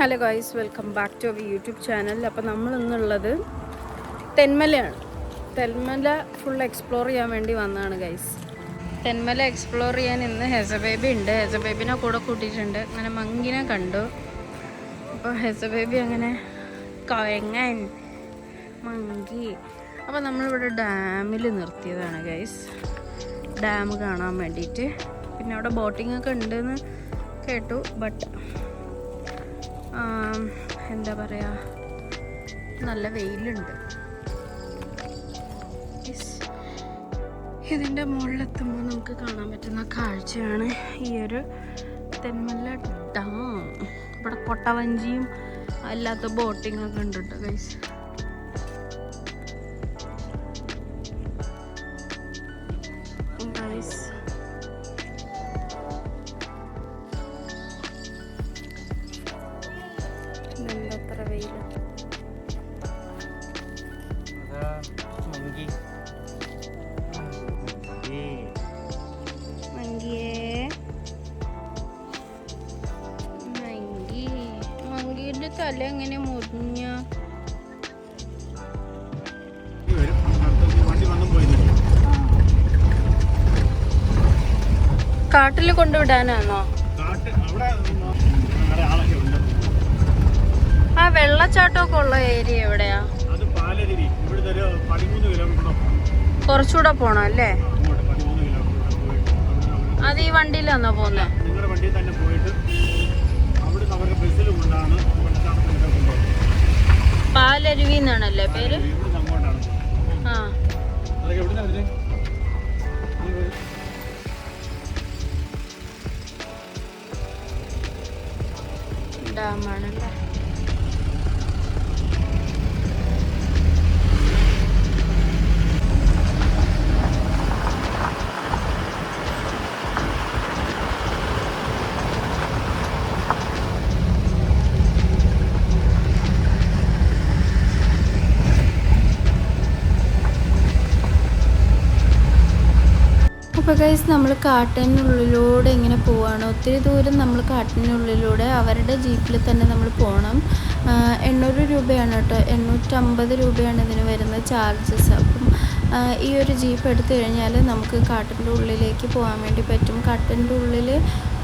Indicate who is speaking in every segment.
Speaker 1: Hello guys, welcome back to our YouTube channel. അപ്പോൾ നമ്മൾ ഇന്നുള്ളത് തെന്മലയാണ്. തെന്മല ഫുൾ എക്സ്പ്ലോർ ചെയ്യാൻ വേണ്ടി വന്നതാണ് ഗൈസ്. തെന്മല എക്സ്പ്ലോർ ചെയ്യാൻ ഇന്ന് ഹെസബേബി ഉണ്ട്. ഹെസബേബിനെ കൂടെ കൂട്ടിയിട്ടുണ്ട്. അങ്ങനെ മങ്കിനെ കണ്ടു. അപ്പോൾ ഹെസബേബി അങ്ങനെ കൊയങ്ങൻ മങ്കി. അപ്പോൾ നമ്മളിവിടെ ഡാമിൽ നിർത്തിയതാണ് ഗൈസ്, ഡാം കാണാൻ വേണ്ടിയിട്ട്. പിന്നെ അവിടെ ബോട്ടിംഗ് ഒക്കെ ഉണ്ടെന്ന് കേട്ടു. ബട്ട് എന്താ പറയുക, നല്ല വെയിലുണ്ട്. ഇതിൻ്റെ മുകളിലെത്തുമ്പോൾ നമുക്ക് കാണാൻ പറ്റുന്ന കാഴ്ചയാണ് ഈ ഒരു തെന്മല ഡാം. ഇവിടെ കൊട്ടവഞ്ചിയും അല്ലാത്ത ബോട്ടിംഗ് ഒക്കെ ഉണ്ട് കേട്ടോ ഗൈസ്. എന്തത്ര വെയിൽ. മങ്കിയുടെ തല എങ്ങനെ മുറിഞ്ഞ? കാട്ടിൽ കൊണ്ടുവിടാനാണോ? ആ വെള്ളച്ചാട്ടമൊക്കെ ഉള്ള ഏരിയ എവിടെയാ? കുറച്ചുകൂടെ പോണം അല്ലേ? അത് ഈ വണ്ടിയിലാണോ പോകുന്നത്? പാലരുവി എന്നാണല്ലേ പേര്? ആ, ഡാമാണല്ലേ. അപ്പോൾ ഗൈസ്, നമ്മൾ കാട്ടിനുള്ളിലൂടെ ഇങ്ങനെ പോവുകയാണ്. ഒത്തിരി ദൂരം നമ്മൾ കാട്ടിനുള്ളിലൂടെ അവരുടെ ജീപ്പിൽ തന്നെ നമ്മൾ പോകണം. 800 രൂപയാണ് കേട്ടോ, 850 രൂപയാണ് ഇതിന് വരുന്ന ചാർജസ്. അപ്പം ഈ ഒരു ജീപ്പ് എടുത്തു കഴിഞ്ഞാൽ നമുക്ക് കാട്ടിൻ്റെ ഉള്ളിലേക്ക് പോകാൻ വേണ്ടി പറ്റും. കാട്ടിൻ്റെ ഉള്ളിൽ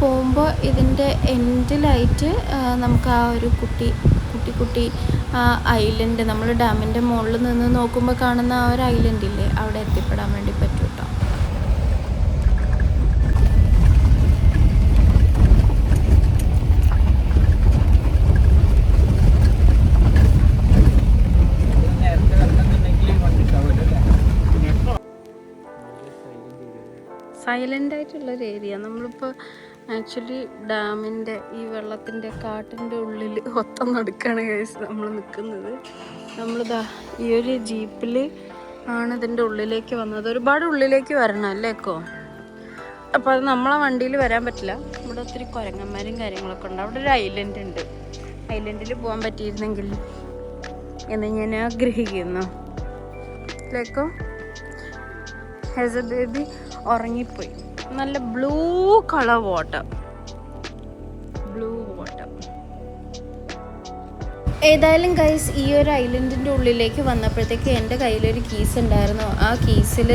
Speaker 1: പോകുമ്പോൾ ഇതിൻ്റെ എൻഡിലായിട്ട് നമുക്ക് ആ ഒരു കുട്ടി ഐലൻഡ്, നമ്മൾ ഡാമിൻ്റെ മുകളിൽ നിന്ന് നോക്കുമ്പോൾ കാണുന്ന ആ ഒരു ഐലൻഡില്ലേ, അവിടെ എത്തിപ്പെടാൻ വേണ്ടി പറ്റും കേട്ടോ. സൈലൻ്റ് ആയിട്ടുള്ളൊരു ഏരിയ. നമ്മളിപ്പോൾ ആക്ച്വലി ഡാമിൻ്റെ ഈ വെള്ളത്തിൻ്റെ കാട്ടിൻ്റെ ഉള്ളിൽ ഒത്തം നടക്കുകയാണ് ഗൈസ് നമ്മൾ നിൽക്കുന്നത്. നമ്മളിതാ ഈ ഒരു ജീപ്പിൽ ആണ് ഇതിൻ്റെ ഉള്ളിലേക്ക് വന്നത്. ഒരുപാട് ഉള്ളിലേക്ക് വരണം അല്ലേക്കോ? അപ്പോൾ അത് നമ്മളെ വണ്ടിയിൽ വരാൻ പറ്റില്ല. ഇവിടെ ഒത്തിരി കുരങ്ങന്മാരും കാര്യങ്ങളൊക്കെ ഉണ്ട്. അവിടെ ഒരു ഐലൻഡ് ഉണ്ട്. ഐലൻഡിൽ പോകാൻ പറ്റിയിരുന്നെങ്കിൽ എന്ന് ഞാൻ ആഗ്രഹിക്കുന്നു. ലേക്കോ ഹെസബേബി ഉറങ്ങിപ്പോയി. നല്ല ബ്ലൂ കളർ വാട്ടർ. ഏതായാലും ഗൈസ്, ഈ ഒരു ഐലൻഡിൻ്റെ ഉള്ളിലേക്ക് വന്നപ്പോഴത്തേക്ക് എൻ്റെ കയ്യിലൊരു കീസ് ഉണ്ടായിരുന്നു. ആ കീസിൽ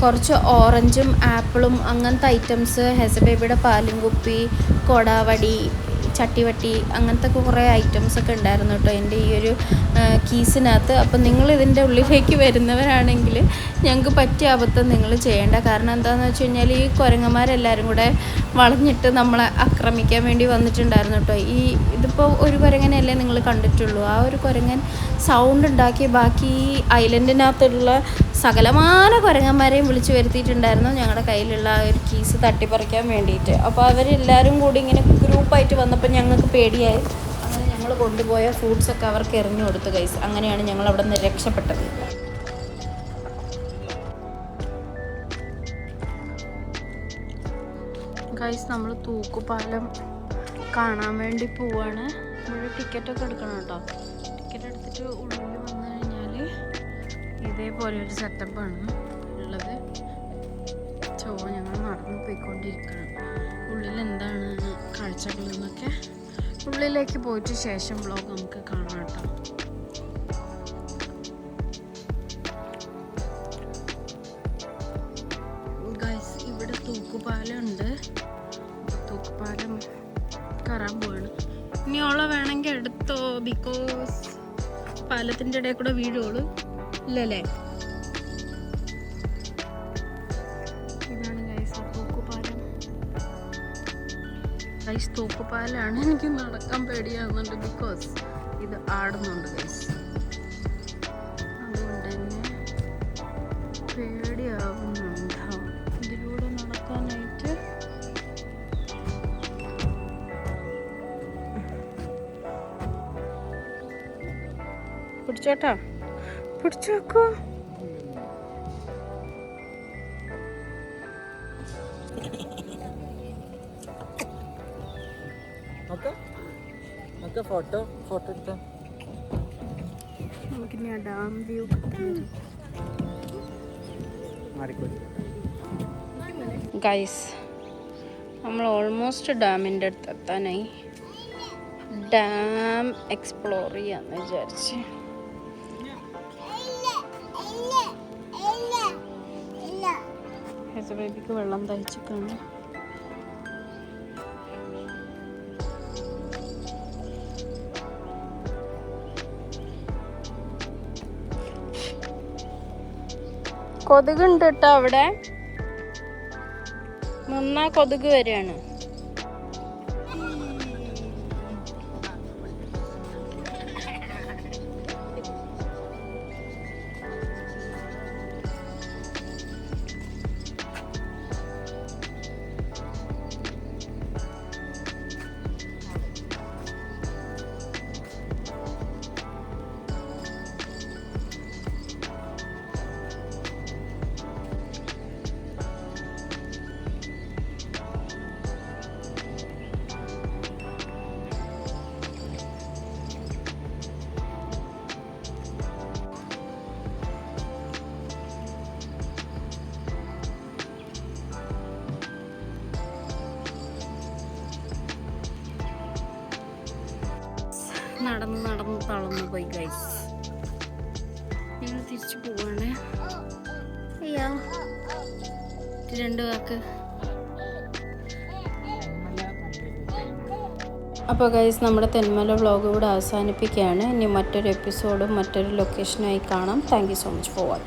Speaker 1: കുറച്ച് ഓറഞ്ചും ആപ്പിളും അങ്ങനത്തെ ഐറ്റംസ്, ഹെസബേബിയുടെ പാലും കുപ്പി, കൊടാവടി, ചട്ടിവട്ടി, അങ്ങനത്തെ കുറേ ഐറ്റംസൊക്കെ ഉണ്ടായിരുന്നു കേട്ടോ എൻ്റെ ഈ ഒരു കീസിനകത്ത്. അപ്പം നിങ്ങൾ ഇതിൻ്റെ ഉള്ളിലേക്ക് വരുന്നവരാണെങ്കിൽ ഞങ്ങൾക്ക് പറ്റിയ അബദ്ധം നിങ്ങൾ ചെയ്യേണ്ട. കാരണം എന്താണെന്ന് വെച്ച് കഴിഞ്ഞാൽ ഈ കുരങ്ങന്മാരെല്ലാവരും കൂടെ വളഞ്ഞിട്ട് നമ്മളെ ആക്രമിക്കാൻ വേണ്ടി വന്നിട്ടുണ്ടായിരുന്നു കേട്ടോ. ഇതിപ്പോൾ ഒരു കുരങ്ങനെയല്ലേ നിങ്ങൾ കണ്ടിട്ടുള്ളൂ. ആ ഒരു കുരങ്ങൻ സൗണ്ട് ഉണ്ടാക്കി ബാക്കി ഈ ഐലൻഡിനകത്തുള്ള സകലമാന കുരങ്ങന്മാരെയും വിളിച്ചു വരുത്തിയിട്ടുണ്ടായിരുന്നു ഞങ്ങളുടെ കയ്യിലുള്ള ആ ഒരു കീസ് തട്ടിപ്പറിക്കാൻ വേണ്ടിയിട്ട്. അപ്പോൾ അവരെല്ലാവരും കൂടി ഇങ്ങനെ ഗ്രൂപ്പായിട്ട് വന്നപ്പോൾ ഞങ്ങൾക്ക് പേടിയായി. അങ്ങനെ ഞങ്ങൾ കൊണ്ടുപോയ ഫ്രൂട്ട്സൊക്കെ അവർക്ക് എറിഞ്ഞു കൊടുത്തു ഗൈസ്. അങ്ങനെയാണ് ഞങ്ങൾ അവിടെ നിന്ന് രക്ഷപ്പെട്ടത്. ഗൈസ്, നമ്മൾ തൂക്കുപാലം കാണാൻ വേണ്ടി പോവാണ്. ഇവിടെ ടിക്കറ്റൊക്കെ എടുക്കണം കേട്ടോ. ടിക്കറ്റ് എടുത്തിട്ട് ഉള്ളിൽ വന്നു കഴിഞ്ഞാൽ ഇതേപോലെ ഒരു സെറ്റപ്പാണ് ഉള്ളത്. ഞങ്ങൾ നടന്നു പോയിക്കൊണ്ടിരിക്കണം. ഉള്ളിൽ എന്താണ് കാഴ്ചകൾ എന്നൊക്കെ ഉള്ളിലേക്ക് പോയിട്ട് ശേഷം വ്ളോഗ് നമുക്ക് കാണാം കേട്ടോ. ഗൈസ്, ഇവിടെ തൂക്കുപാലം ഉണ്ട്. തൂക്കുപാലം കയറാൻ പോവാണ്. ഇനി ഓളെ വേണമെങ്കിൽ എടുത്തോ, ബിക്കോസ് പാലത്തിൻ്റെ ഇടയിൽ കൂടെ വീഴുള്ളൂ ഇല്ലല്ലേ. ഇതാണ് ഗൈസ് ആ തൂക്കുപാലം. ഗൈസ്, തൂക്കുപാലാണ്. എനിക്ക് നടക്കാൻ പേടിയാവുന്നുണ്ട് ബിക്കോസ് ഇത് ആടുന്നുണ്ട് ഗൈസ്. അതുകൊണ്ട് തന്നെ പേടിയാവുന്നുണ്ടാവും ഇതിലൂടെ നടക്കാനായിട്ട്. പിടിച്ചോട്ടാ, പിടിച്ചു വെക്കോ.
Speaker 2: ഫോട്ടോ എടുത്തോ.
Speaker 1: നമുക്കിനി ആ ഡാം വ്യൂ ഗൈസ്. നമ്മൾ ഓൾമോസ്റ്റ് ഡാമിൻ്റെ അടുത്ത് എത്താനായി. ഡാം എക്സ്പ്ലോർ ചെയ്യാന്ന് വിചാരിച്ച്. ബേബിക്ക് വെള്ളം തയ്ച്ചിട്ടാണ്. കൊതുകുണ്ട് കേട്ടോ അവിടെ. നിന്നാ കൊതുക് വരികയാണ്. നടന്ന് നടന്ന് തളർന്നു പോയി ഗൈസ്. ഞങ്ങൾ തിരിച്ചു പോവാണ്. അയ്യാ, രണ്ട് വാക്ക്. അപ്പോൾ ഗൈസ്, നമ്മുടെ തെന്മല വ്ളോഗ് ഇവിടെ അവസാനിപ്പിക്കുകയാണ്. ഇനി മറ്റൊരു എപ്പിസോഡും മറ്റൊരു ലൊക്കേഷനായി കാണാം. Thank you so much for watching.